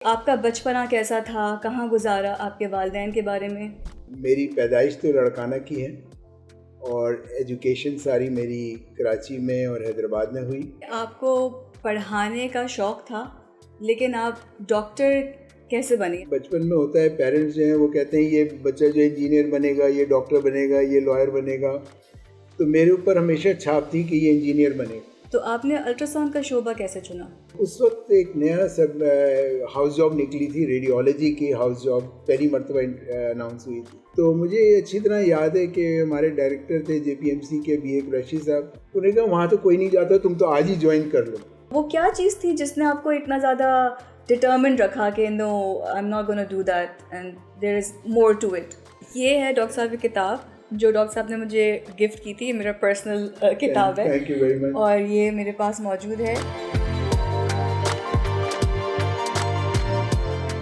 آپ کا بچپنا کیسا تھا؟ کہاں گزارا؟ آپ کے والدین کے بارے میں؟ میری پیدائش تو لڑکانہ کی ہے اور ایجوکیشن ساری میری کراچی میں اور حیدرآباد میں ہوئی. آپ کو پڑھانے کا شوق تھا لیکن آپ ڈاکٹر کیسے بنے؟ بچپن میں ہوتا ہے، پیرنٹس جو ہیں وہ کہتے ہیں یہ بچہ جو انجینئر بنے گا، یہ ڈاکٹر بنے گا، یہ لائر بنے گا، تو میرے اوپر ہمیشہ چھاپ تھی کہ یہ انجینئر بنے گا. تو آپ نے الٹرا ساؤنڈ کا شعبہ کیسے چنا؟ اس وقت ایک نیا سب ہاؤس جاب نکلی تھی، ریڈیولوجی کی ہاؤس جاب پہلی مرتبہ اناؤنس ہوئی تھی. تو مجھے اچھی طرح یاد ہے کہ ہمارے ڈائریکٹر تھے جے پی ایم سی کے بی اے قریشی صاحب، انہوں نے کہا وہاں تو کوئی نہیں جاتا، تم تو آج ہی جوائن کر لو. وہ کیا چیز تھی جس نے آپ کو اتنا زیادہ ڈٹرمنڈ رکھا کہ no I am not gonna do that and there is more to it? یہ ہے ڈاکٹر صاحب کی کتاب جو ڈاکٹر صاحب نے مجھے گفٹ کی تھی. یہ میرا پرسنل کتاب ہے. تھینک یو ویری مچ. اور یہ میرے پاس موجود ہے.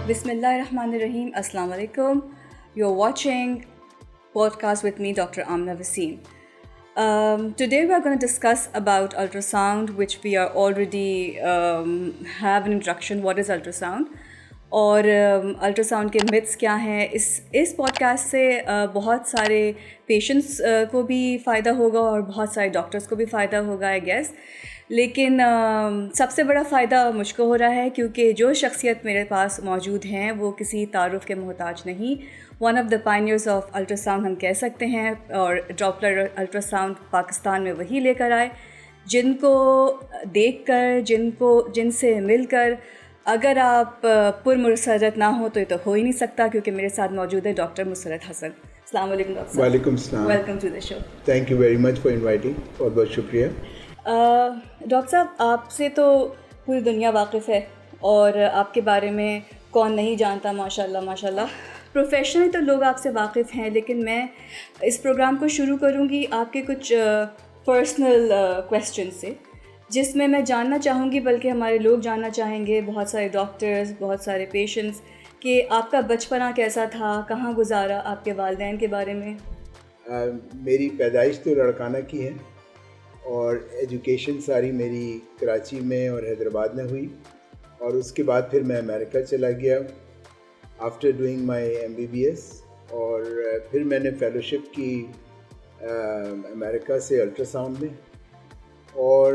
بسم اللہ الرحمن الرحیم. السلام علیکم. You are watching podcast with me, Dr. Amna Waseem. Today we are going to discuss about ultrasound, which we are already have an introduction. What is ultrasound? اور الٹرا ساؤنڈ کے متس کیا ہیں. اس پوڈ کاسٹ سے بہت سارے patients کو بھی فائدہ ہوگا اور بہت سارے ڈاکٹرس کو بھی فائدہ ہوگا آئی گیس. لیکن سب سے بڑا فائدہ مجھ کو ہو رہا ہے کیونکہ جو شخصیت میرے پاس موجود ہیں وہ کسی تعارف کے محتاج نہیں. One of the pioneers of ultra sound ہم کہہ سکتے ہیں. اور ڈاپلر الٹرا ساؤنڈ پاکستان میں وہی لے کر آئے جن کو دیکھ کر، جن سے مل کر اگر آپ پر مسرت نہ ہو تو یہ تو ہو ہی نہیں سکتا. کیونکہ میرے ساتھ موجود ہے ڈاکٹر مسرت حسن. السلام علیکم ڈاکٹر صاحب. وعلیکم السلام. Welcome to the show. Thank you very much for inviting. بہت بہت شکریہ. ڈاکٹر صاحب آپ سے تو پوری دنیا واقف ہے اور آپ کے بارے میں کون نہیں جانتا. ماشاء اللہ ماشاء اللہ. پروفیشنلی تو لوگ آپ سے واقف ہیں لیکن میں اس پروگرام کو شروع کروں گی آپ کے کچھ پرسنل کویسچن سے، جس میں جاننا چاہوں گی، بلکہ ہمارے لوگ جاننا چاہیں گے، بہت سارے ڈاکٹرز، بہت سارے پیشنٹس، کہ آپ کا بچپنا کیسا تھا، کہاں گزارا، آپ کے والدین کے بارے میں. میری پیدائش تو لڑکانہ کی ہے اور ایجوکیشن ساری میری کراچی میں اور حیدرآباد میں ہوئی. اور اس کے بعد پھر میں امریکہ چلا گیا آفٹر ڈوئنگ مائی MBBS. اور پھر میں نے فیلوشپ کی امریکہ سے الٹرا ساؤنڈ میں، اور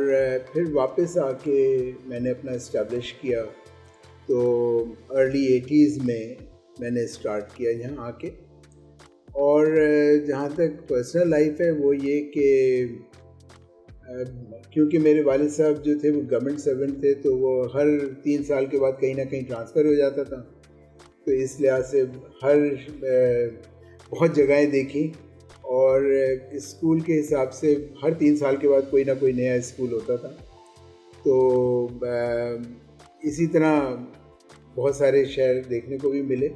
پھر واپس آ کے میں نے اپنا اسٹیبلش کیا. تو ارلی 80s میں نے اسٹارٹ کیا یہاں آ کے. اور جہاں تک پرسنل لائف ہے وہ یہ کہ کیونکہ میرے والد صاحب جو تھے وہ گورنمنٹ سرونٹ تھے تو وہ ہر 3 سال کے بعد کہیں نہ کہیں ٹرانسفر ہو جاتا تھا. تو اس لحاظ سے بہت جگہیں دیکھیں، اور اسکول کے حساب سے ہر 3 سال کے بعد کوئی نہ کوئی نیا اسکول ہوتا تھا. تو اسی طرح بہت سارے شہر دیکھنے کو بھی ملے.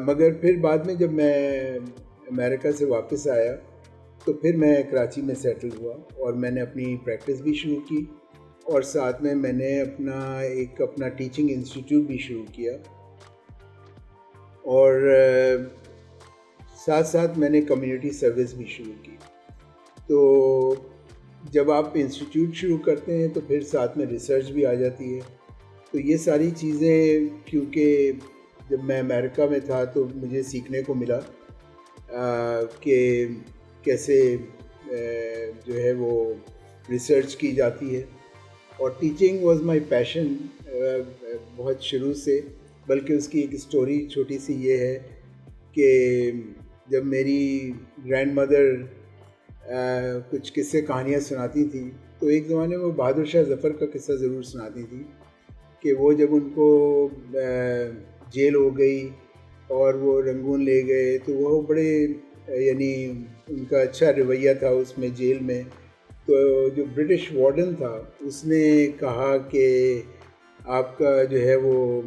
مگر پھر بعد میں جب میں امریکہ سے واپس آیا تو پھر میں کراچی میں سیٹل ہوا اور میں نے اپنی پریکٹس بھی شروع کی، اور ساتھ میں نے اپنا ٹیچنگ انسٹیٹیوٹ بھی شروع کیا. اور ساتھ ساتھ میں نے کمیونٹی سروس بھی شروع کی. تو جب آپ انسٹیٹیوٹ شروع کرتے ہیں تو پھر ساتھ میں ریسرچ بھی آ جاتی ہے. تو یہ ساری چیزیں کیونکہ جب میں امریکہ میں تھا تو مجھے سیکھنے کو ملا کہ کیسے جو ہے وہ ریسرچ کی جاتی ہے. اور ٹیچنگ واز مائی پیشن بہت شروع سے. بلکہ اس کی ایک اسٹوری چھوٹی سی یہ ہے کہ جب میری گرینڈ مدر کچھ قصے کہانیاں سناتی تھیں تو ایک زمانے میں وہ بہادر شاہ ظفر کا قصہ ضرور سناتی تھیں کہ وہ جب ان کو جیل ہو گئی اور وہ رنگون لے گئے تو وہ بڑے یعنی ان کا اچھا رویہ تھا اس میں جیل میں. تو جو برٹش وارڈن تھا اس نے کہا کہ آپ کا جو ہے وہ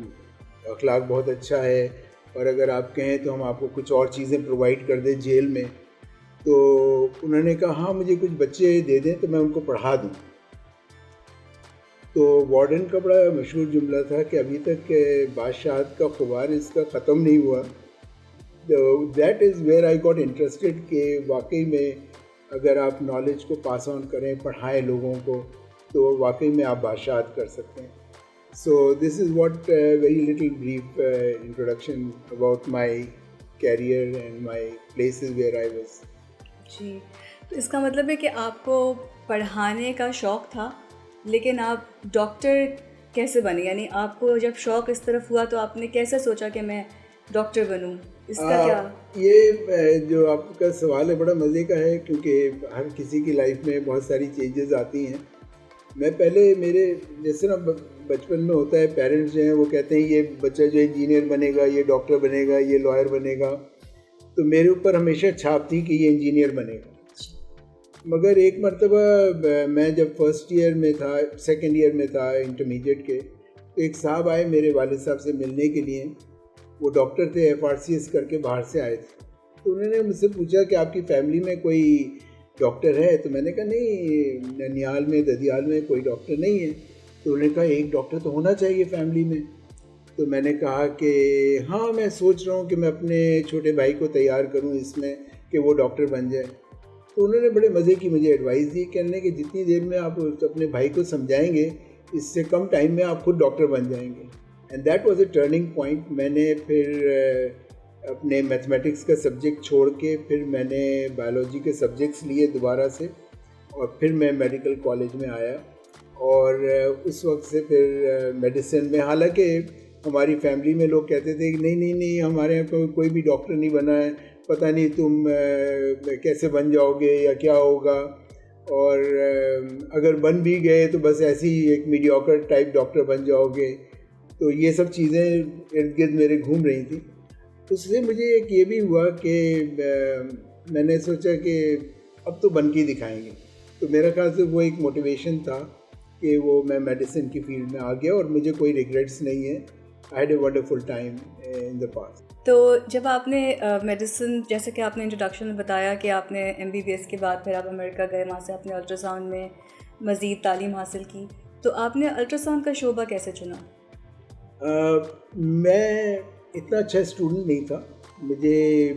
اخلاق بہت اچھا ہے اور اگر آپ کہیں تو ہم آپ کو کچھ اور چیزیں پرووائڈ کر دیں جیل میں. تو انہوں نے کہا ہاں مجھے کچھ بچے دے دیں تو میں ان کو پڑھا دوں. تو وارڈن کا بڑا مشہور جملہ تھا کہ ابھی تک بادشاہت کا غبار اس کا ختم نہیں ہوا. That is where I got interested کہ واقعی میں اگر آپ نالج کو پاس آن کریں، پڑھائیں لوگوں کو، تو واقعی میں آپ بادشاہت کر سکتے ہیں. So this is what very little brief introduction about my career and my places where I was. جی، تو اس کا مطلب ہے کہ آپ کو پڑھانے کا شوق تھا، لیکن آپ ڈاکٹر کیسے بنے؟ یعنی آپ کو جب شوق اس طرف ہوا تو آپ نے کیسے سوچا کہ میں ڈاکٹر بنوں؟ اس کا کیا؟ یہ جو آپ کا سوال ہے بڑا مزے کا ہے، کیونکہ ہر کسی کی لائف میں بہت ساری چینجز آتی ہیں. میں پہلے میرے جیسے نا بچپن میں ہوتا ہے، پیرنٹس جو ہیں وہ کہتے ہیں یہ بچہ جو انجینئر بنے گا، یہ ڈاکٹر بنے گا، یہ لائر بنے گا. تو میرے اوپر ہمیشہ چھاپ تھی کہ یہ انجینئر بنے گا. مگر ایک مرتبہ میں جب فرسٹ ایئر میں تھا، سیکنڈ ایئر میں تھا انٹرمیڈیٹ کے، تو ایک صاحب آئے میرے والد صاحب سے ملنے کے لیے. وہ ڈاکٹر تھے، FRCS کر کے باہر سے آئے تھے. تو انہوں نے مجھ سے پوچھا کہ آپ کی فیملی میں کوئی ڈاکٹر ہے؟ تو میں نے کہا نہیں، ننیال میں ددیال میں کوئی ڈاکٹر نہیں ہے. تو انہوں نے کہا ایک ڈاکٹر تو ہونا چاہیے فیملی میں. تو میں نے کہا کہ ہاں میں سوچ رہا ہوں کہ میں اپنے چھوٹے بھائی کو تیار کروں اس میں کہ وہ ڈاکٹر بن جائے. تو انہوں نے بڑے مزے کی مجھے ایڈوائس دی، کہنے کہ جتنی دیر میں آپ اپنے بھائی کو سمجھائیں گے اس سے کم ٹائم میں آپ خود ڈاکٹر بن جائیں گے. And that was a turning point. میں نے پھر اپنے میتھمیٹکس کا سبجیکٹ چھوڑ کے پھر میں نے بایولوجی کے سبجیکٹس لیے دوبارہ سے، اور پھر میں میڈیکل کالج میں آیا. اور اس وقت سے پھر میڈیسن میں، حالانکہ ہماری فیملی میں لوگ کہتے تھے کہ نہیں ہمارے یہاں کوئی بھی ڈاکٹر نہیں بنا ہے، پتہ نہیں تم کیسے بن جاؤ گے یا کیا ہوگا، اور اگر بن بھی گئے تو بس ایسی ایک میڈیوکر ٹائپ ڈاکٹر بن جاؤ گے. تو یہ سب چیزیں ارد گرد میرے گھوم رہی تھیں. اس سے مجھے ایک یہ بھی ہوا کہ میں نے سوچا کہ اب تو بن کے دکھائیں گے. تو میرا خیال سے وہ ایک موٹیویشن تھا کہ وہ میں میڈیسن کی فیلڈ میں آ گیا، اور مجھے کوئی ریگریٹس نہیں ہے. I had a wonderful time in the past. تو جب آپ نے میڈیسن، جیسے کہ آپ نے انٹروڈکشن میں بتایا کہ آپ نے MBBS کے بعد پھر آپ امریکہ گئے، وہاں سے آپ نے الٹرا ساؤنڈ میں مزید تعلیم حاصل کی، تو آپ نے الٹرا ساؤنڈ کا شعبہ کیسے چنا؟ میں اتنا اچھا اسٹوڈنٹ نہیں تھا. مجھے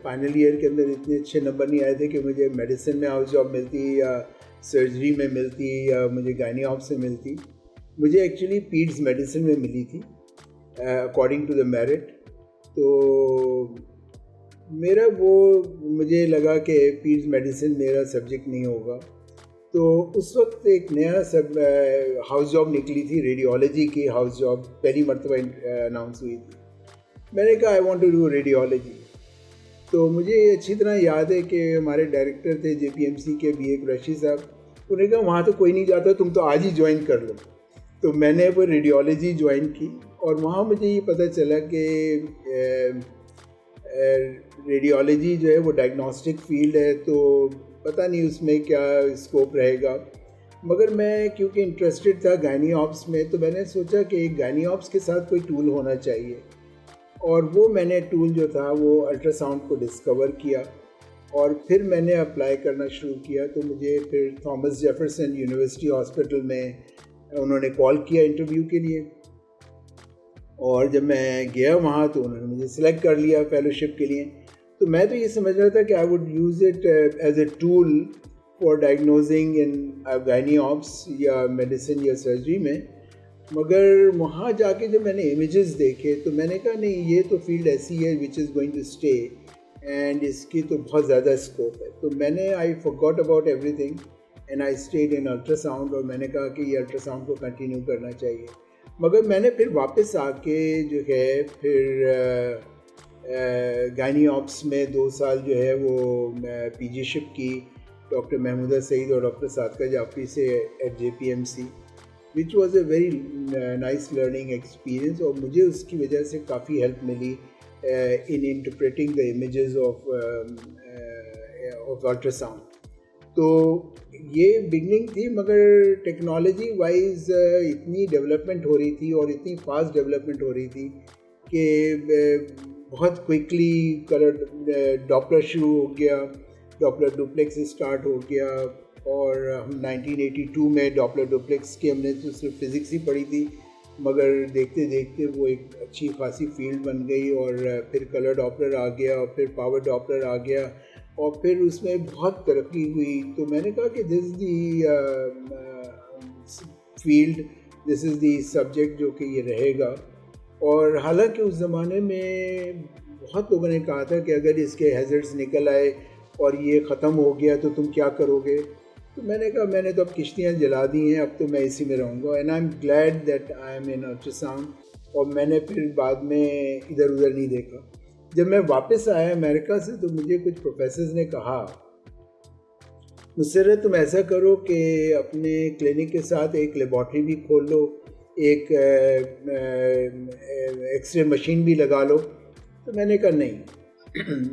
فائنل ایئر کے اندر اتنے اچھے نمبر نہیں آئے تھے کہ مجھے میڈیسن میں ہاؤس جاب ملتی یا سرجری میں ملتی یا مجھے گائنی آپ سے ملتی. مجھے ایکچولی پیڈز میڈیسن میں ملی تھی اکارڈنگ ٹو دا میرٹ. تو میرا مجھے لگا کہ پیڈز میڈیسن میرا سبجیکٹ نہیں ہوگا. تو اس وقت ایک نیا ہاؤس جاب نکلی تھی، ریڈیولوجی کی ہاؤس جاب پہلی مرتبہ اناؤنس ہوئی تھی. میں نے کہا I want to do radiology. تو مجھے اچھی طرح یاد ہے کہ ہمارے ڈائریکٹر تھے JPMC کے BA قریشی صاحب. انہوں نے کہا وہاں تو کوئی نہیں جاتا، تم تو آج ہی جوائن کر لو. تو میں نے وہ ریڈیولوجی جوائن کی، اور وہاں مجھے یہ پتہ چلا کہ ریڈیولوجی جو ہے وہ ڈائگنوسٹک فیلڈ ہے، تو پتہ نہیں اس میں کیا اسکوپ رہے گا. مگر میں کیونکہ انٹرسٹڈ تھا گائنی آپس میں، تو میں نے سوچا کہ ایک گائنی آپس کے ساتھ کوئی ٹول ہونا چاہیے. اور وہ میں نے ٹول جو تھا وہ الٹرا ساؤنڈ کو ڈسکور کیا، اور پھر میں نے اپلائی کرنا شروع کیا. تو مجھے پھر تھامس جیفرسن یونیورسٹی ہاسپٹل میں انہوں نے کال کیا انٹرویو کے لیے، اور جب میں گیا وہاں تو انہوں نے مجھے سلیکٹ کر لیا فیلوشپ کے لیے. تو میں تو یہ سمجھ رہا تھا کہ I would use it as a tool for diagnosing in gynae obs یا میڈیسن یا سرجری میں. مگر وہاں جا کے جب میں نے امیجز دیکھے تو میں نے کہا نہیں، یہ تو فیلڈ ایسی ہے which is going to stay, and اس کی تو بہت زیادہ اسکوپ ہے. تو میں نے I forgot about everything and I stayed in ultrasound. اور میں نے کہا کہ یہ الٹرا ساؤنڈ کو کنٹینیو کرنا چاہیے. مگر میں نے پھر واپس آ کے جو ہے پھر گائنی آپس میں 2 سال جو ہے وہ پی جی شپ کی ڈاکٹر محمودہ سعید اور ڈاکٹر صادقہ جعفری سے at JPMC، which was a very nice learning experience. اور مجھے اس کی وجہ سے کافی ہیلپ ملی in interpreting the images of ultrasound. تو یہ بگننگ تھی، مگر ٹیکنالوجی وائز اتنی ڈیولپمنٹ ہو رہی تھی اور اتنی فاسٹ ڈیولپمنٹ ہو رہی تھی کہ بہت کوئکلی ڈاپلر شروع ہو گیا، ڈاپلر ڈوپلیکس اسٹارٹ ہو گیا. اور ہم 1982 میں ڈاپلر ڈوپلیکس کی ہم نے تو صرف فزکس ہی پڑھی تھی، مگر دیکھتے دیکھتے وہ ایک اچھی خاصی فیلڈ بن گئی. اور پھر کلر ڈاپلر آ گیا، اور پھر پاور ڈاپلر آ گیا، اور پھر اس میں بہت ترقی ہوئی. تو میں نے کہا کہ دس دی field this is the subject جو کہ یہ رہے گا. اور حالانکہ اس زمانے میں بہت لوگوں نے کہا تھا کہ اگر اس کے ہیزرڈس نکل آئے اور یہ ختم ہو گیا تو تم کیا کرو گے. تو میں نے کہا میں نے تو اب کشتیاں جلا دی ہیں, اب تو میں اسی میں رہوں گا. And I am glad that I am in ultrasound. اور میں نے پھر بعد میں ادھر ادھر نہیں دیکھا. جب میں واپس آیا امریکہ سے تو مجھے کچھ پروفیسرز نے کہا مسرت تم ایسا کرو کہ اپنے کلینک کے ساتھ ایک لیبارٹری بھی کھول لو, ایک ایکس رے مشین بھی لگا لو. تو میں نے کہا نہیں,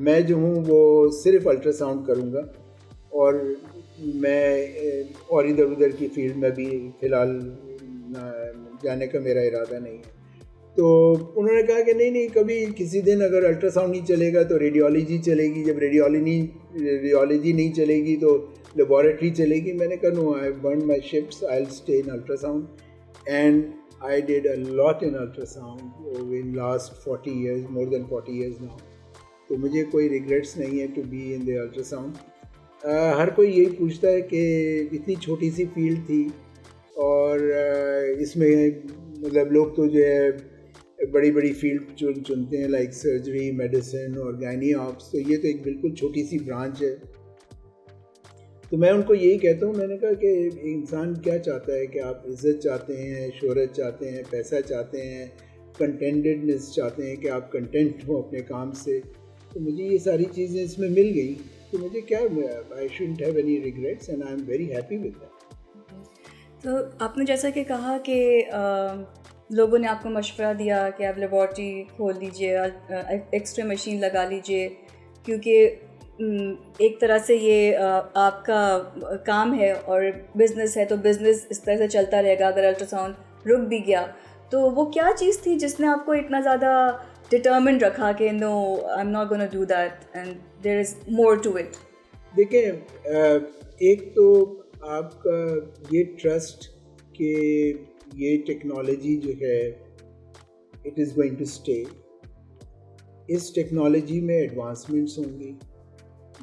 میں جو ہوں وہ صرف الٹرا ساؤنڈ کروں گا, اور میں اور ادھر ادھر کی فیلڈ میں بھی فی الحال جانے کا میرا ارادہ نہیں ہے. تو انہوں نے کہا کہ نہیں کبھی کسی دن اگر الٹرا ساؤنڈ نہیں چلے گا تو ریڈیولوجی چلے گی, جب ریڈیولوجی نہیں چلے گی تو لیبارٹری چلے گی. میں نے کہا no, I burn my ships, I will stay in ultrasound. And I did a lot in ultrasound in last 40 years, more than 40 years now. تو مجھے کوئی ریگریٹس نہیں ہے to be in the ultrasound. ہر کوئی یہی پوچھتا ہے کہ اتنی چھوٹی سی فیلڈ تھی اور اس میں مطلب لوگ تو جو ہے بڑی بڑی فیلڈ چنتے ہیں لائک سرجری, میڈیسن اور گائنی آپس. تو یہ تو ایک بالکل چھوٹی سی برانچ ہے. تو میں ان کو یہی کہتا ہوں, میں نے کہا کہ انسان کیا چاہتا ہے کہ آپ عزت چاہتے ہیں, شہرت چاہتے ہیں, پیسہ چاہتے ہیں, کنٹینٹڈنس چاہتے ہیں کہ آپ کنٹینٹ ہوں اپنے کام سے. تو مجھے یہ ساری چیزیں اس میں مل گئیں تو مجھے کیا, I shouldn't have any regrets and I am very happy with that. تو آپ نے جیسا کہ کہا کہ لوگوں نے آپ کو مشورہ دیا کہ آپ لیبارٹری کھول لیجئے, ایکس رے مشین لگا لیجئے, کیونکہ ایک طرح سے یہ آپ کا کام ہے اور بزنس ہے, تو بزنس اس طرح سے چلتا رہے گا اگر الٹرا ساؤنڈ رک بھی گیا. تو وہ کیا چیز تھی جس نے آپ کو اتنا زیادہ ڈٹرمنڈ رکھا کہ no I am not gonna do that and there is more to it? دیکھیں, ایک تو آپ کا یہ ٹرسٹ کہ یہ ٹیکنالوجی جو ہے it is going to stay. اس ٹیکنالوجی میں ایڈوانسمنٹس ہوں گی,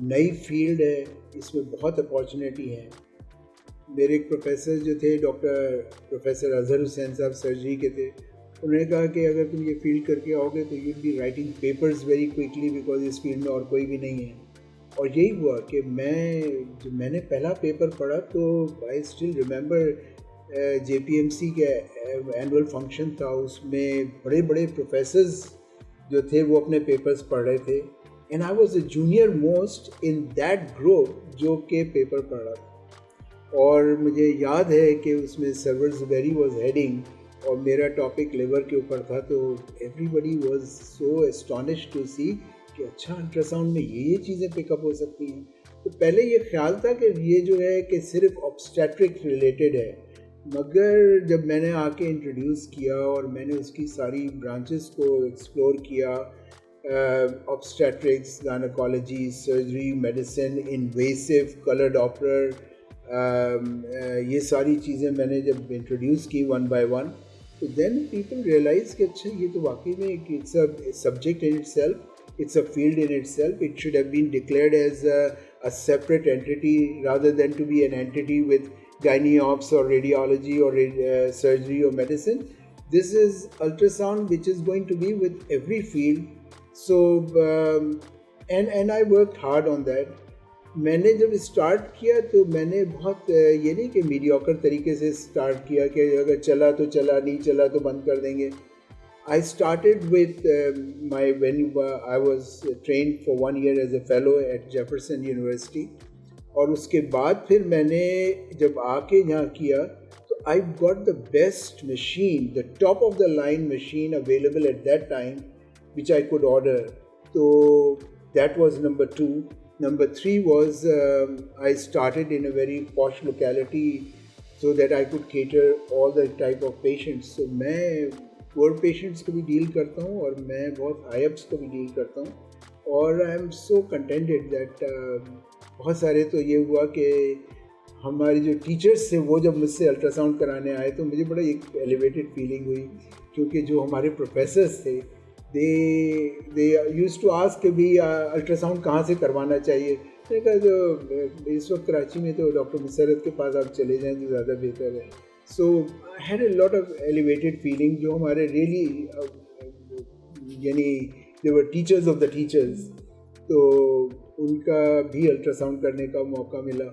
نئی فیلڈ ہے, اس میں بہت اپارچونیٹی ہے. میرے ایک پروفیسر جو تھے ڈاکٹر پروفیسر اظہر حسین صاحب سرجری کے تھے, انہوں نے کہا کہ اگر تم یہ فیلڈ کر کے آؤ گے تو you will be writing papers very quickly because اس فیلڈ میں اور کوئی بھی نہیں ہے. اور یہی ہوا کہ جب میں نے پہلا پیپر پڑھا تو I still remember J P M C کے اینول فنکشن تھا, اس میں بڑے بڑے پروفیسرز جو تھے وہ اپنے پیپرز پڑھ رہے تھے. And I was a junior most in that group جو کہ پیپر پڑھ رہا تھا. اور مجھے یاد ہے کہ اس میں سرور زبیری واز ہیڈنگ اور میرا ٹاپک لیور کے اوپر تھا. تو everybody was so astonished to see کہ اچھا الٹرا ساؤنڈ میں یہ چیزیں پک اپ ہو سکتی ہیں. تو پہلے یہ خیال تھا کہ یہ جو ہے کہ صرف آبسٹیٹرک ریلیٹڈ ہے, مگر جب میں نے آ کے انٹروڈیوس کیا اور میں نے اس کی ساری برانچز کو ایکسپلور کیا, obstetrics, gynecology, surgery, medicine, invasive, color Doppler, یہ ساری چیزیں میں نے جب انٹروڈیوس کی ون بائی ون, تو دین پیپل ریئلائز کہ اچھا یہ تو واقعی میں it's a subject in itself, it's a field in itself. It should have been declared as a separate entity rather than to be an entity with gynae ops or radiology or surgery or medicine. This is ultrasound which is going to be with every field. So and I worked hard on that. میں نے جب start کیا تو میں نے بہت یہ نہیں کہ میڈیوکر طریقے سے اسٹارٹ کیا کہ اگر چلا تو چلا, نہیں چلا تو بند کر دیں گے. I started with when I was trained for 1 year as a fellow at Jefferson University. اور اس کے بعد پھر میں نے جب آ کے یہاں کیا تو I got the best machine, the top of the line machine available at that time which I could order. So that was number 2. Number 3 was I started in a very posh locality so that I could cater all the type of patients. So میں پور patients کو بھی deal کرتا ہوں اور میں بہت high ups کو بھی ڈیل کرتا ہوں. اور I am so contented that بہت سارے تو یہ ہوا کہ ہمارے جو ٹیچرس تھے وہ جب مجھ سے الٹرا ساؤنڈ کرانے آئے تو مجھے بڑا ایک ایلیویٹڈ فیلنگ ہوئی, کیونکہ جو ہمارے پروفیسرس تھے دے یوز ٹو آسک کہ بھی الٹرا ساؤنڈ کہاں سے کروانا چاہیے. میں نے کہا جو اس وقت کراچی میں تو ڈاکٹر مسرت کے پاس آپ چلے جائیں تو زیادہ بہتر ہے. So I had a lot of elevated feeling جو ہمارے really یعنی they were teachers of the teachers, تو ان کا بھی الٹرا ساؤنڈ کرنے کا موقع ملا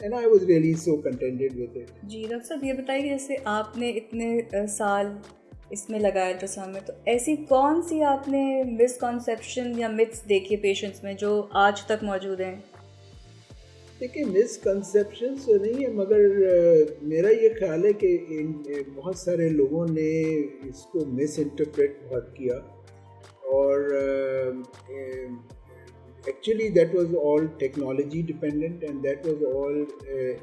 and I was really so contented with it. جی ڈاکٹر صاحب یہ بتائیے کہ جیسے آپ نے اتنے سال اس میں لگایا الٹرا ساؤنڈ میں، تو ایسی کون سی آپ نے مسکنسیپشن یا متس دیکھی پیشنٹس میں جو آج تک موجود ہیں؟ دیکھیے مسکنسیپشنس تو نہیں ہے، مگر میرا یہ خیال ہے کہ بہت سارے لوگوں نے اس کو مس انٹرپریٹ بہت کیا، اور actually that was all technology dependent and that was all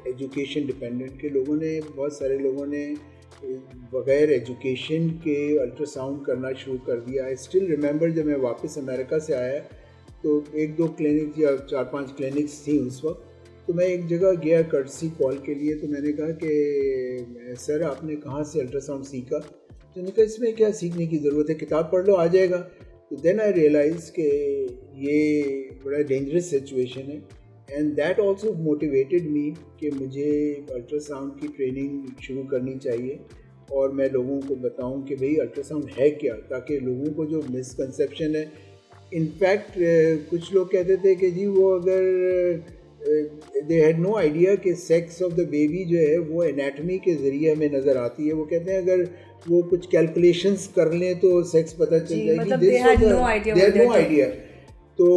education dependent, کہ لوگوں نے بہت سارے لوگوں نے بغیر ایجوکیشن کے الٹرا ساؤنڈ کرنا شروع کر دیا. آئی اسٹل ریممبر جب میں واپس امریکہ سے آیا تو 1-2 کلینک یا 4-5 کلینکس تھیں اس وقت، تو میں ایک جگہ گیا کرٹسی کال کے لیے، تو میں نے کہا کہ سر آپ نے کہاں سے الٹرا ساؤنڈ سیکھا؟ تو نے کہا اس میں کیا سیکھنے کی ضرورت ہے، کتاب پڑھ لو آ جائے گا. تو دین آئی ریئلائز کہ یہ بڑا ڈینجرس سچویشن ہے، اینڈ دیٹ آلسو موٹیویٹیڈ می کہ مجھے الٹرا ساؤنڈ کی ٹریننگ شروع کرنی چاہیے اور میں لوگوں کو بتاؤں کہ بھئی الٹرا ساؤنڈ ہے کیا، تاکہ لوگوں کو جو مسکنسیپشن ہے، انفیکٹ کچھ لوگ کہتے تھے کہ جی وہ اگر دے ہیڈ نو آئیڈیا کہ سیکس آف دا بیبی جو ہے وہ انیٹمی کے ذریعے ہمیں نظر آتی ہے. وہ کہتے ہیں اگر وہ کچھ کیلکولیشنز کر لیں تو سیکس پتہ چل جائے گی. They had no idea. تو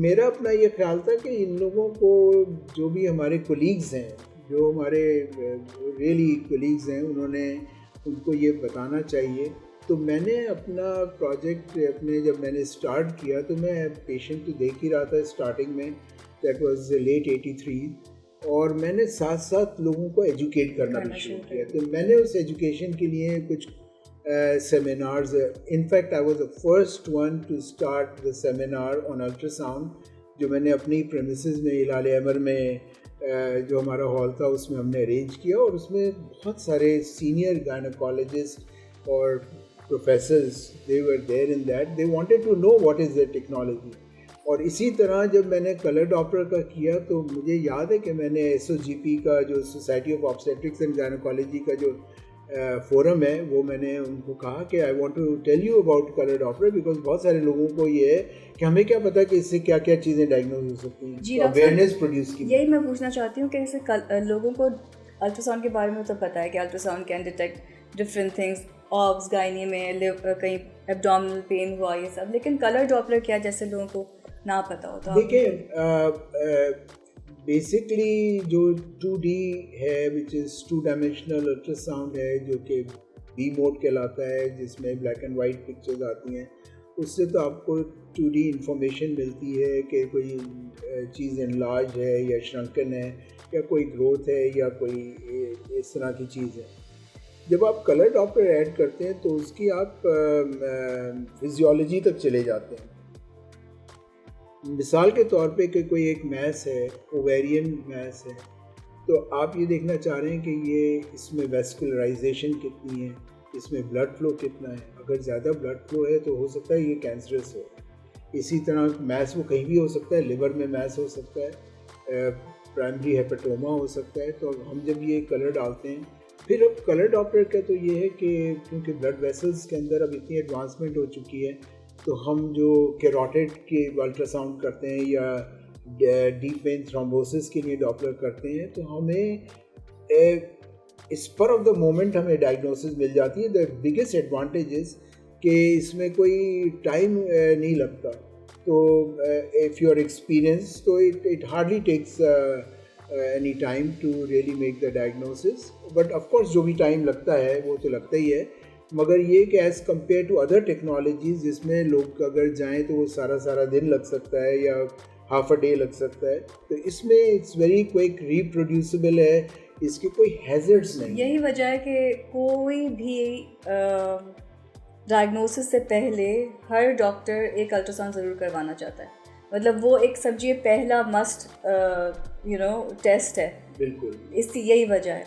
میرا اپنا یہ خیال تھا کہ ان لوگوں کو، جو بھی ہمارے کولیگز ہیں، جو ہمارے ریئلی کولیگز ہیں، انہوں نے ان کو یہ بتانا چاہیے. تو میں نے اپنا پروجیکٹ جب میں نے اسٹارٹ کیا تو میں پیشنٹ تو دیکھ ہی رہا تھا اسٹارٹنگ میں، دیٹ واز لیٹ 83، اور میں نے ساتھ ساتھ لوگوں کو ایجوکیٹ کرنا بھی شروع کیا. تو میں نے اس ایجوکیشن کے لیے کچھ seminars, in fact I was the first one to start the seminar on ultrasound, جو میں نے اپنی پریمیسز میں ہلال احمر میں جو ہمارا ہال تھا اس میں ہم نے ارینج کیا، اور اس میں بہت سارے سینئر گائنیکالوجسٹ اور professors, they were there in that, they wanted to know what is the technology. اور اسی طرح جب میں نے کلر ڈاپلر کا کیا تو مجھے یاد ہے کہ میں نے SOGP کا جو سوسائٹی آف آبسٹرکس اینڈ گائنیکالوجی کا جو فورم ہے، وہ میں نے ان کو کہا کہ I want to tell you about colour Doppler, because بہت سارے لوگوں کو یہ ہے کہ ہمیں کیا پتا کہ اس سے کیا کیا چیزیں ڈائگنوز ہو سکتی ہیں، اویئرنیس پروڈیوس کی. یہی میں پوچھنا چاہتی ہوں کہ جیسے لوگوں کو الٹرا ساؤنڈ کے بارے میں تو پتہ ہے کہ ultra sound can detect different things, آبس گائنی میں کہیں ایبڈومنل پین ہوا یہ سب، لیکن کلر ڈاپلر کیا جیسے لوگوں کو نہ پتہ ہو. تو دیکھیں بیسکلی جو 2D ہے which is 2 dimensional ultra sound ہے، جو کہ بی موڈ کہلاتا ہے، جس میں بلیک اینڈ وائٹ پکچرز آتی ہیں. اس سے تو آپ کو 2D انفارمیشن ملتی ہے کہ کوئی چیز انلارج ہے یا شرنکن ہے، یا کوئی گروتھ ہے، یا کوئی اس طرح کی چیز ہے. جب آپ کلر ڈاپلر ایڈ کرتے ہیں تو اس کی آپ فزیولوجی تک چلے جاتے ہیں. مثال کے طور پہ کہ کوئی ایک میس ہے، اوویرین میس ہے، تو آپ یہ دیکھنا چاہ رہے ہیں کہ یہ اس میں ویسکولرائزیشن کتنی ہے، اس میں بلڈ فلو کتنا ہے. اگر زیادہ بلڈ فلو ہے تو ہو سکتا ہے یہ کینسرس ہو. اسی طرح میس وہ کہیں بھی ہو سکتا ہے، لیور میں میس ہو سکتا ہے، پرائمری ہیپاٹوما ہو سکتا ہے. تو ہم جب یہ کلر ڈالتے ہیں، پھر اب کلر ڈاپلر کا تو یہ ہے کہ کیونکہ بلڈ ویسلز کے اندر اب اتنی ایڈوانسمنٹ ہو چکی ہے، تو ہم جو کیروٹیڈ کی الٹرا ساؤنڈ کرتے ہیں یا ڈیپ وین تھرومبوسس کے لیے ڈاپلر کرتے ہیں، تو ہمیں اسپر آف دا مومنٹ ہمیں ڈائگنوسس مل جاتی ہے. دا بگیسٹ ایڈوانٹیج از کہ اس میں کوئی ٹائم نہیں لگتا. تو اف یو آر ایکسپیرئنس تو it hardly takes any time to really make the diagnosis, but of course جو بھی ٹائم لگتا ہے وہ تو لگتا ہی ہے، مگر یہ کہ as compare to other technologies جس میں لوگ اگر جائیں تو وہ سارا دن لگ سکتا ہے یا ہاف اے ڈے لگ سکتا ہے، تو اس میں اٹس ویری کوئک، ریپروڈیوسیبل ہے، اس کے کوئی ہیزرڈس نہیں. یہی وجہ ہے کہ کوئی بھی ڈائگنوسس سے پہلے ہر ڈاکٹر ایک الٹرا ساؤنڈ ضرور کروانا چاہتا ہے. مطلب وہ ایک سمجھیے پہلا مسٹ ٹیسٹ ہے. بالکل، اس کی یہی وجہ ہے.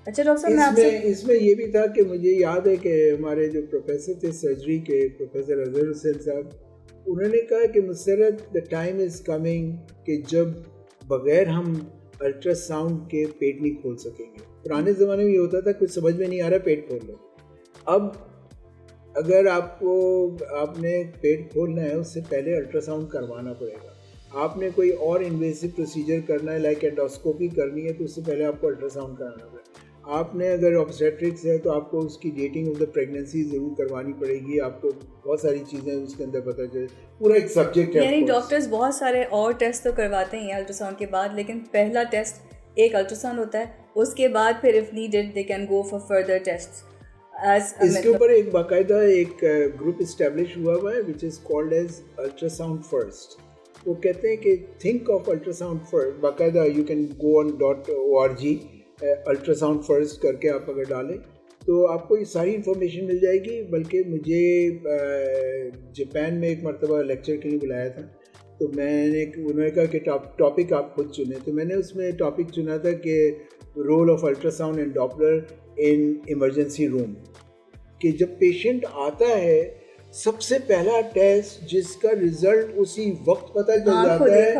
اچھا ڈاکٹر صاحب، میں آپ سے اس میں یہ بھی تھا کہ مجھے یاد ہے کہ ہمارے جو پروفیسر تھے سرجری کے، پروفیسر اظہر حسین صاحب، انہوں نے کہا کہ مسرت دا ٹائم از کمنگ کہ جب بغیر ہم الٹرا ساؤنڈ کے پیٹ نہیں کھول سکیں گے. پرانے زمانے میں یہ ہوتا تھا کچھ سمجھ میں نہیں آ رہا پیٹ کھول لو. اب اگر آپ نے پیٹ کھولنا ہے اس سے پہلے الٹرا ساؤنڈ کروانا پڑے گا. آپ نے کوئی اور انویسو پروسیجر کرنا ہے لائک انڈوسکوپی کرنی ہے تو اس سے پہلے آپ کو الٹرا ساؤنڈ کرانا پڑے گا. آپ نے اگر آبسٹرکس ہے تو آپ کو اس کی ڈیٹنگ آف دا پریگنینسی ضرور کروانی پڑے گی. آپ کو بہت ساری چیزیں اس کے اندر پتہ چلے, پورا ایک سبجیکٹ ہے. یعنی ڈاکٹرز بہت سارے اور ٹیسٹ تو کرواتے ہیں الٹرا ساؤنڈ کے بعد, لیکن پہلا ٹیسٹ ایک الٹرا ساؤنڈ ہوتا ہے, اس کے بعد پھر if needed they can go for further test. اس کے اوپر ایک باقاعدہ ایک گروپ اسٹیبلش ہوا ہے which is called as ultrasound first. وہ کہتے ہیں کہ think of ultrasound first. باقاعدہ you can go on .org ultrasound first کر کے آپ اگر ڈالیں تو آپ کو یہ ساری انفارمیشن مل جائے گی. بلکہ مجھے جاپان میں ایک مرتبہ لیکچر کے لیے بلایا تھا, تو انہوں نے کہا کہ ٹاپک آپ خود چنیں. تو میں نے اس میں ٹاپک چنا تھا کہ role of ultrasound and Doppler in emergency room. کہ جب پیشنٹ آتا ہے سب سے پہلا ٹیسٹ جس کا رزلٹ اسی وقت پتہ چل جاتا ہے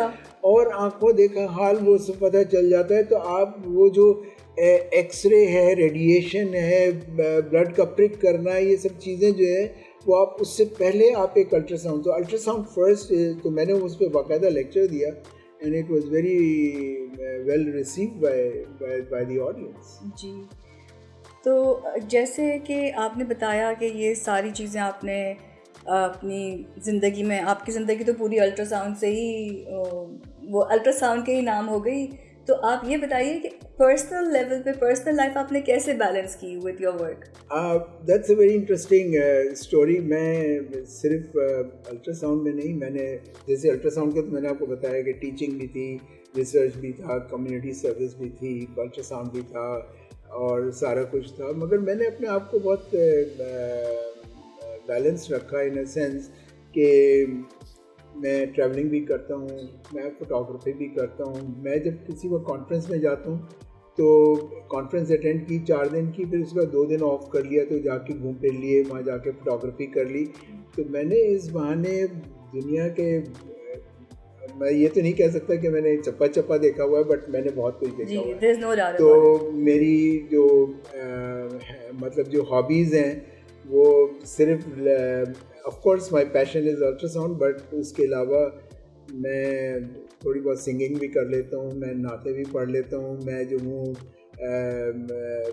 اور آنکھوں دیکھا حال وہ سب پتہ چل جاتا ہے, تو آپ وہ جو ایکس رے ہے, ریڈیشن ہے, بلڈ کا پرک کرنا ہے, یہ سب چیزیں جو ہے وہ آپ اس سے پہلے آپ ایک الٹرا ساؤنڈ. تو الٹرا ساؤنڈ فرسٹ, تو میں نے اس پہ باقاعدہ لیکچر دیا and it was very well received by the audience. جی, تو جیسے کہ آپ نے بتایا کہ یہ ساری چیزیں آپ نے اپنی زندگی میں, آپ کی زندگی تو پوری الٹرا ساؤنڈ سے ہی, وہ الٹرا ساؤنڈ کے ہی نام ہو گئی. تو آپ یہ بتائیے کہ پرسنل لیول پہ پرسنل لائف آپ نے کیسے بیلنس کی with your work? That's a very interesting story. میں صرف الٹرا ساؤنڈ میں نہیں, میں نے جیسے الٹرا ساؤنڈ کا تو میں نے آپ کو بتایا کہ ٹیچنگ بھی تھی, ریسرچ بھی تھا, کمیونٹی سروس بھی تھی, الٹرا ساؤنڈ بھی تھا اور سارا کچھ تھا. مگر میں نے اپنے آپ کو بہت بیلنس رکھا ان اے سینس کہ میں ٹریولنگ بھی کرتا ہوں, میں فوٹوگرافی بھی کرتا ہوں. میں جب کسی کو کانفرنس میں جاتا ہوں تو کانفرنس اٹینڈ کی 4 دن کی, پھر اس کا 2 دن آف کر لیا, تو جا کے گھوم پھر لیے, وہاں جا کے فوٹوگرافی کر لی. تو میں نے اس بہانے دنیا کے, میں یہ تو نہیں کہہ سکتا کہ میں نے چپا دیکھا ہوا ہے, بٹ میں نے بہت کچھ دیکھا ہوا ہے. تو میری جو مطلب جو ہابیز ہیں وہ صرف of course my passion is ultrasound, but اس کے علاوہ میں تھوڑی بہت سنگنگ بھی کر لیتا ہوں, میں نعتیں بھی پڑھ لیتا ہوں, میں جو ہوں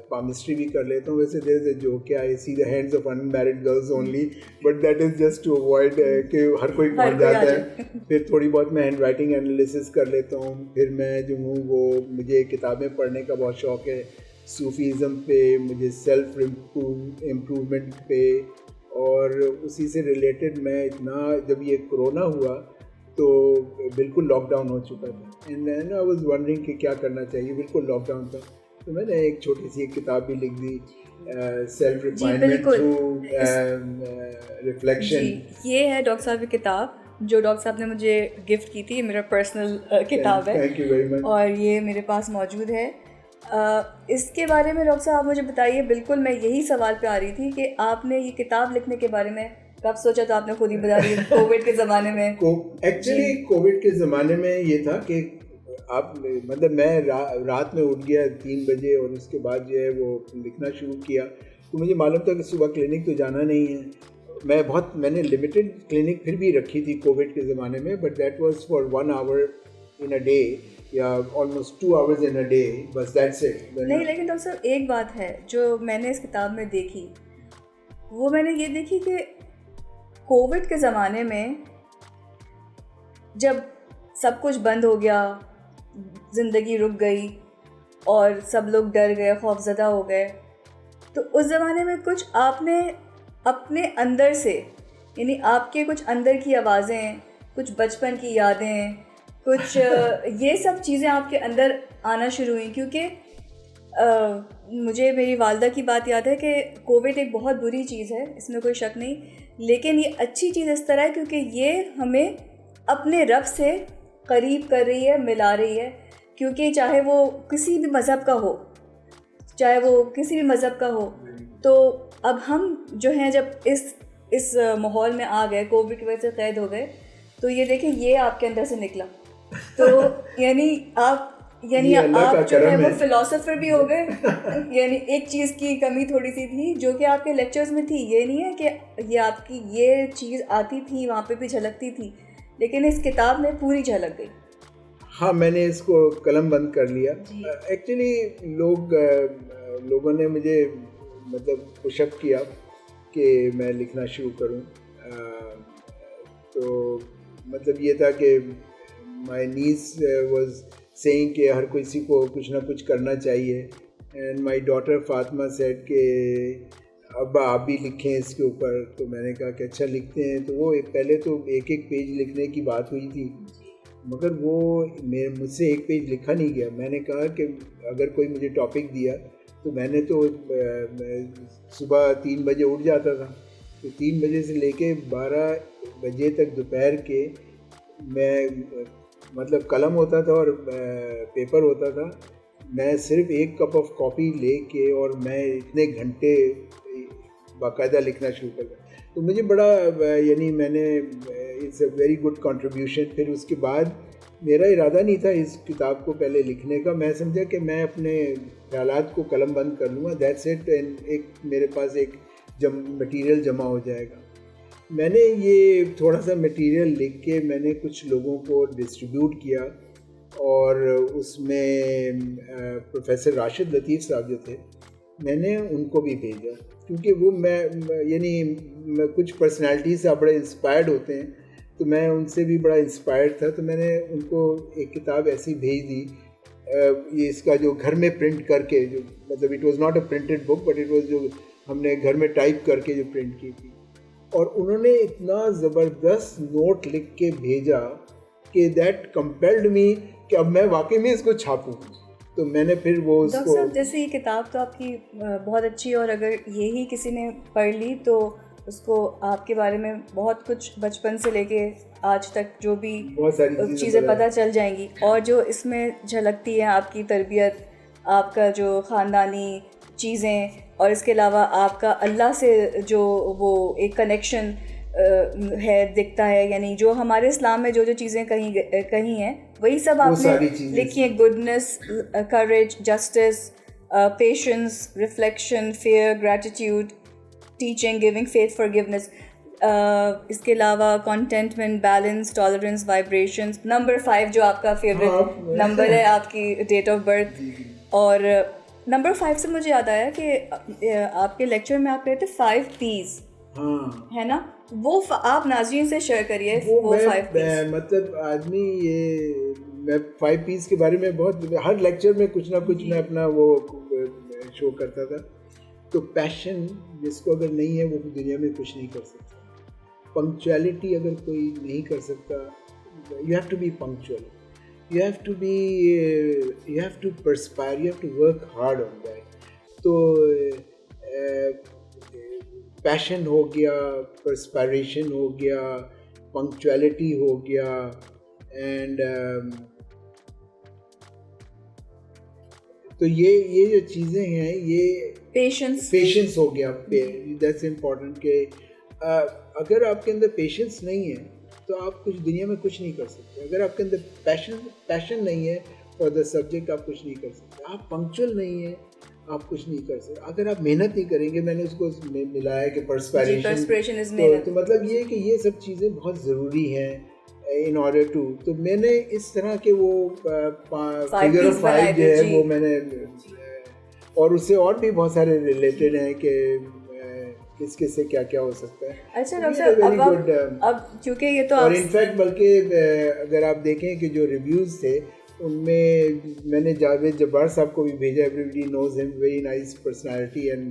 پامسٹری بھی کر لیتا ہوں. ویسے دیر از جو کیا I see the hands of unmarried girls only, but that is just to avoid کہ ہر کوئی پہنچ جاتا ہے. پھر تھوڑی بہت میں ہینڈ رائٹنگ انالیسس کر لیتا ہوں. پھر میں جو ہوں وہ مجھے کتابیں پڑھنے کا بہت شوق ہے, صوفیزم پہ, مجھے سیلف امپرومنٹ پہ, اور اسی سے ریلیٹڈ میں اتنا, جب یہ کرونا ہوا تو بالکل لاک ڈاؤن ہو چکا تھا, اینڈ آئی واز ونڈرنگ کہ کیا کرنا چاہیے, بالکل لاک ڈاؤن تھا. تو میں نے ایک چھوٹی سی ایک کتاب بھی لکھ دی, سیلف ریفائنمنٹ تھرو ریفلیکشن. یہ ہے ڈاکٹر صاحب کی کتاب جو ڈاکٹر صاحب نے مجھے گفٹ کی تھی, یہ میرا پرسنل کتاب ہے, تھینک یو ویری مچ, اور یہ میرے پاس موجود ہے. اس کے بارے میں ڈاکٹر صاحب مجھے بتائیے. بالکل میں یہی سوال پہ آ رہی تھی کہ آپ نے یہ کتاب لکھنے کے بارے میں کب سوچا تھا؟ آپ نے خود ہی بتا دیا کووڈ کے زمانے میں. ایکچولی کووڈ کے زمانے میں یہ تھا کہ آپ مطلب میں رات میں اٹھ گیا 3 بجے اور اس کے بعد جو ہے وہ لکھنا شروع کیا. تو مجھے معلوم تھا کہ صبح کلینک تو جانا نہیں ہے. میں نے لمیٹڈ کلینک پھر بھی رکھی تھی کووڈ کے زمانے میں, but that was for 1 hour in a day یا almost 2 hours in a day, بس دیٹس اٹ. نہیں, لیکن ڈاکٹر صاحب ایک بات ہے جو میں نے اس کتاب میں دیکھی, وہ میں نے یہ دیکھی کہ کووڈ کے زمانے میں جب سب کچھ بند ہو گیا, زندگی رک گئی اور سب لوگ ڈر گئے, خوف زدہ ہو گئے, تو اس زمانے میں کچھ آپ نے اپنے اندر سے, یعنی آپ کے کچھ اندر کی آوازیں, کچھ بچپن کی یادیں, کچھ یہ سب چیزیں آپ کے اندر آنا شروع ہوئیں. کیونکہ مجھے میری والدہ کی بات یاد ہے کہ کووڈ ایک بہت بری چیز ہے, اس میں کوئی شک نہیں, لیکن یہ اچھی چیز اس طرح ہے کیونکہ یہ ہمیں اپنے رب سے قریب کر رہی ہے, ملا رہی ہے. کیونکہ چاہے وہ کسی بھی مذہب کا ہو, تو اب ہم جو ہیں جب اس ماحول میں آ گئے, کووڈ کی وجہ سے قید ہو گئے, تو یہ دیکھیں یہ آپ کے اندر سے نکلا. تو یعنی آپ یعنی یہ اللہ کا آپ جو ہے کرم وہ ہے. فلاسفر بھی ہو گئے. یعنی ایک چیز کی کمی تھوڑی سی تھی جو کہ آپ کے لیکچرز میں تھی, یہ نہیں ہے کہ یہ آپ کی یہ چیز آتی تھی وہاں پہ بھی جھلکتی تھی, لیکن اس کتاب میں پوری جھلک گئی. ہاں, میں نے اس کو قلم بند کر لیا. ایکچولی لوگوں نے مجھے مطلب پش اپ کیا کہ میں لکھنا شروع کروں. تو مطلب یہ تھا کہ مائی نیس واز سیئنگ کہ ہر کسی کو کچھ نہ کچھ کرنا چاہیے. And my daughter Fatima said کہ ابا آپ بھی لکھیں اس کے اوپر. تو میں نے کہا کہ اچھا لکھتے ہیں. تو وہ پہلے تو ایک پیج لکھنے کی بات ہوئی تھی, مگر وہ مجھ سے ایک پیج لکھا نہیں گیا. میں نے کہا کہ اگر کوئی مجھے ٹاپک دیا تو میں نے تو صبح 3 بجے اٹھ جاتا تھا, تو 3 بجے سے لے کے 12 بجے تک دوپہر کے میں مطلب قلم ہوتا تھا اور پیپر ہوتا تھا. میں صرف ایک کپ آف کافی لے کے اور میں اتنے گھنٹے باقاعدہ لکھنا شروع کر دیا. تو مجھے بڑا یعنی میں نے it's a very good contribution. پھر اس کے بعد میرا ارادہ نہیں تھا اس کتاب کو پہلے لکھنے کا. میں سمجھا کہ میں اپنے خیالات کو قلم بند کر لوں گا, دیٹس اٹ, اینڈ ایک میرے پاس ایک مٹیریل جمع ہو جائے گا. میں نے یہ تھوڑا سا مٹیریل لکھ کے میں نے کچھ لوگوں کو ڈسٹریبیوٹ کیا, اور اس میں پروفیسر راشد لطیف صاحب جو تھے میں نے ان کو بھی بھیجا, کیونکہ وہ میں یعنی کچھ پرسنالٹیز سے بڑے انسپائرڈ ہوتے ہیں, تو میں ان سے بھی بڑا انسپائرڈ تھا. تو میں نے ان کو ایک کتاب ایسی بھیج دی, یہ اس کا جو گھر میں پرنٹ کر کے, جو مطلب it was not a printed book but it was جو ہم نے گھر میں ٹائپ کر کے جو پرنٹ کی تھی. اور انہوں نے اتنا زبردست نوٹ لکھ کے بھیجا کہ دیٹ کمپیلڈ می کہ اب میں واقعی میں اس کو چھاپوں. تو میں نے پھر وہ اس کو, ڈاکٹر صاحب جیسے یہ کتاب تو آپ کی بہت اچھی ہے, اور اگر یہی کسی نے پڑھ لی تو اس کو آپ کے بارے میں بہت کچھ بچپن سے لے کے آج تک جو بھی بہت ساری چیزیں پتہ چل جائیں گی. اور جو اس میں جھلکتی ہے آپ کی تربیت, آپ کا جو خاندانی چیزیں, اور اس کے علاوہ آپ کا اللہ سے جو وہ ایک کنیکشن ہے دکھتا ہے, یعنی جو ہمارے اسلام میں جو جو چیزیں کہیں ہیں وہی سب آپ نے لکھی ہیں. Goodness, courage, justice, patience, reflection, fair, gratitude, teaching, giving, faith, forgiveness. اس کے علاوہ contentment, balance, tolerance, vibrations. Number 5 جو آپ کا فیوریٹ نمبر ہے, آپ کی ڈیٹ آف برتھ. اور نمبر 5 سے مجھے یاد آیا کہ آپ کے لیکچر میں آپ کہتے 5 P's ہے نا, وہ آپ ناظرین سے شیئر کریے. وہ 5 P's مطلب آدمی یہ میں 5 P's کے بارے میں بہت, ہر لیکچر میں کچھ نہ کچھ میں اپنا وہ شو کرتا تھا. تو پیشن جس کو اگر نہیں ہے وہ دنیا میں کچھ نہیں کر سکتا. پنکچویلٹی اگر کوئی نہیں کر سکتا, you have to be punctual, you have to perspire, you have to work hard on that. تو پیشن ہو گیا, پرسپائریشن ہو گیا, پنکچویلٹی ہو گیا, اینڈ تو یہ جو چیزیں ہیں, یہ پیشنس ہو گیا. دیٹس امپورٹنٹ کہ اگر آپ کے اندر پیشنس نہیں ہے تو آپ کچھ دنیا میں کچھ نہیں کر سکتے. اگر آپ کے اندر پیشن نہیں ہے فار دا سبجیکٹ, آپ کچھ نہیں کر سکتے. آپ پنکچوئل نہیں ہیں, آپ کچھ نہیں کر سکتے. اگر آپ محنت نہیں کریں گے, میں نے اس کو ملایا کہ پرسپائریشن, تو مطلب یہ کہ یہ سب چیزیں بہت ضروری ہیں ان آرڈر ٹو. تو میں نے اس طرح کے وہ فگر آف 5 جو ہے وہ میں نے, اور اس سے اور بھی بہت سارے ریلیٹڈ ہیں کہ کس کس سے کیا کیا ہو سکتا ہے. اچھا ڈاکٹر صاحب, اب کیونکہ یہ تو, اور انفیکٹ بلکہ اگر آپ دیکھیں کہ جو ریویوز تھے ان میں نے جاوید جبار صاحب کو بھی بھیجا. ایوریبڈی نوز ہم, very nice personality, and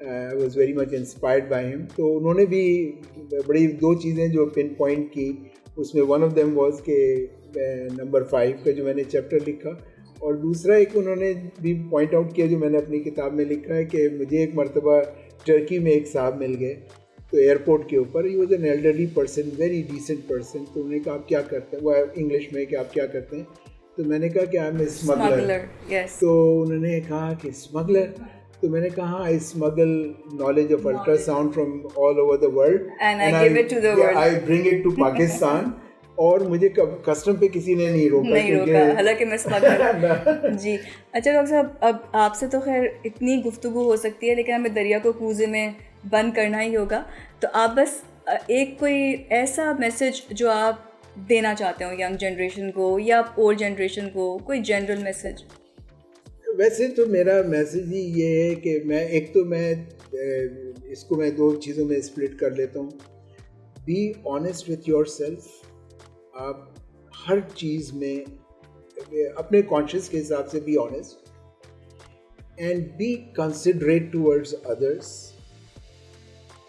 I was very much inspired by ہم. تو انہوں نے بھی بڑی 2 چیزیں جو پن پوائنٹ کی, اس میں ون آف دیم واز کہ نمبر 5 کا جو میں نے چیپٹر لکھا, اور دوسرا ایک انہوں نے بھی پوائنٹ آؤٹ کیا جو میں نے اپنی کتاب میں لکھا ہے کہ مجھے ایک مرتبہ ٹرکی میں ایک صاحب مل گئے تو ایئرپورٹ کے اوپر. He was an elderly person, very decent person. تو انہوں نے کہا آپ کیا کرتے ہیں, وہ انگلش میں کہ آپ کیا کرتے ہیں. تو میں نے کہا کہ آئی ایم اے اسمگلر. تو انہوں نے کہا کہ اسمگلر. تو میں نے کہا I smuggle knowledge of ultrasound from all over the world, and I bring it to Pakistan. اور مجھے کسٹم پہ کسی نے نہیں روکا حالانکہ میں اسمگلر. جی اچھا ڈاکٹر صاحب, اب آپ سے تو خیر اتنی گفتگو ہو سکتی ہے, لیکن ہمیں دریا کو کوزے میں بند کرنا ہی ہوگا. تو آپ بس ایک کوئی ایسا میسج جو آپ دینا چاہتے ہو ینگ جنریشن کو یا اولڈ جنریشن کو, کوئی جنرل میسج. ویسے تو میرا میسج ہی یہ ہے کہ میں اس کو میں 2 چیزوں میں اسپلٹ کر لیتا ہوں. Be honest with yourself. آپ ہر چیز میں اپنے کانشیس کے حساب سے be honest, and be considerate towards others,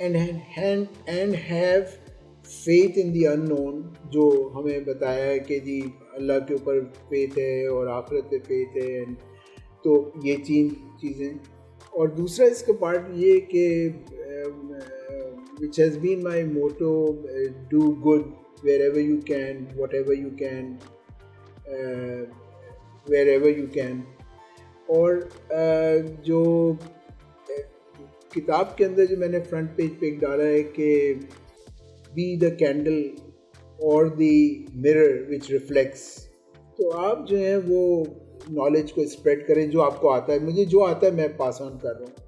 and have faith in the unknown. جو ہمیں بتایا ہے کہ جی اللہ کے اوپر فیتھ ہے اور آخرت پہ فیتھ ہے, تو یہ 3 چیزیں. اور دوسرا اس کا پارٹ یہ کہ which has been my motto, do good wherever you can, whatever you can, wherever you can. اور جو کتاب کے اندر جو میں نے فرنٹ پیج پہ ایک ڈالا ہے کہ be the candle or the mirror which reflects. تو آپ جو ہیں وہ نالج کو اسپریڈ کریں, جو آپ کو آتا ہے. مجھے جو آتا ہے میں پاس آن کر رہا ہوں.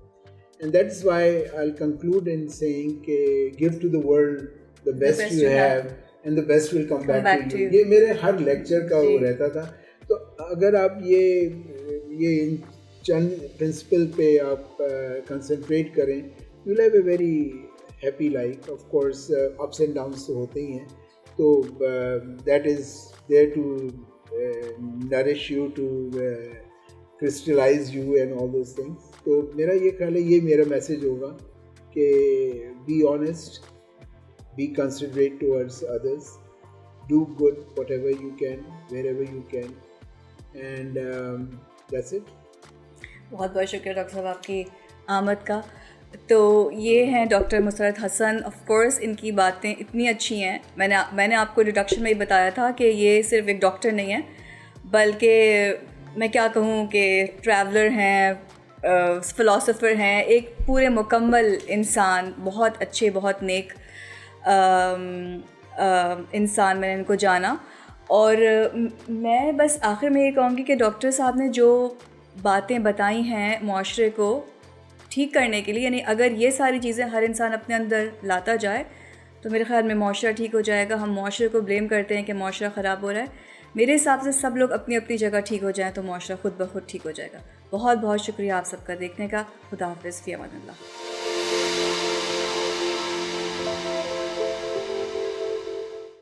And that's why I'll conclude in saying کہ give to the world the best you have and the best will come back to you. یہ میرے ہر لیکچر کا وہ رہتا تھا. تو اگر آپ یہ ان چند پرنسپل پہ آپ کنسنٹریٹ کریں, you'll have a very happy life. Of course ups and downs تو ہوتے ہی ہیں, تو that is there to nourish you, to crystallize you and all those things. تو میرا یہ خیال ہے یہ میرا میسیج ہوگا کہ be honest, be considerate towards others, do good whatever you can, wherever you can, and that's it. بہت بہت شکریہ ڈاکٹر صاحب آپ کی آمد کا. تو یہ ہیں doctor Musarrat Hassan. Of course ان کی باتیں اتنی اچھی ہیں. میں نے آپ کو انٹروڈکشن میں ہی بتایا تھا کہ یہ صرف ایک ڈاکٹر نہیں ہے, بلکہ میں کیا کہوں کہ ٹریولر ہیں, فلاسفر ہیں, ایک پورے مکمل انسان, بہت اچھے, بہت نیک انسان میں نے ان کو جانا. اور میں بس آخر میں یہ کہوں گی کہ ڈاکٹر صاحب نے جو باتیں بتائی ہیں معاشرے کو ٹھیک کرنے کے لیے, یعنی اگر یہ ساری چیزیں ہر انسان اپنے اندر لاتا جائے تو میرے خیال میں معاشرہ ٹھیک ہو جائے گا. ہم معاشرے کو بلیم کرتے ہیں کہ معاشرہ خراب ہو رہا ہے. میرے حساب سے سب لوگ اپنی اپنی جگہ ٹھیک ہو جائیں تو معاشرہ خود بخود ٹھیک ہو جائے گا. بہت بہت شکریہ آپ سب کا دیکھنے کا. خدا حافظ, فی امان اللہ.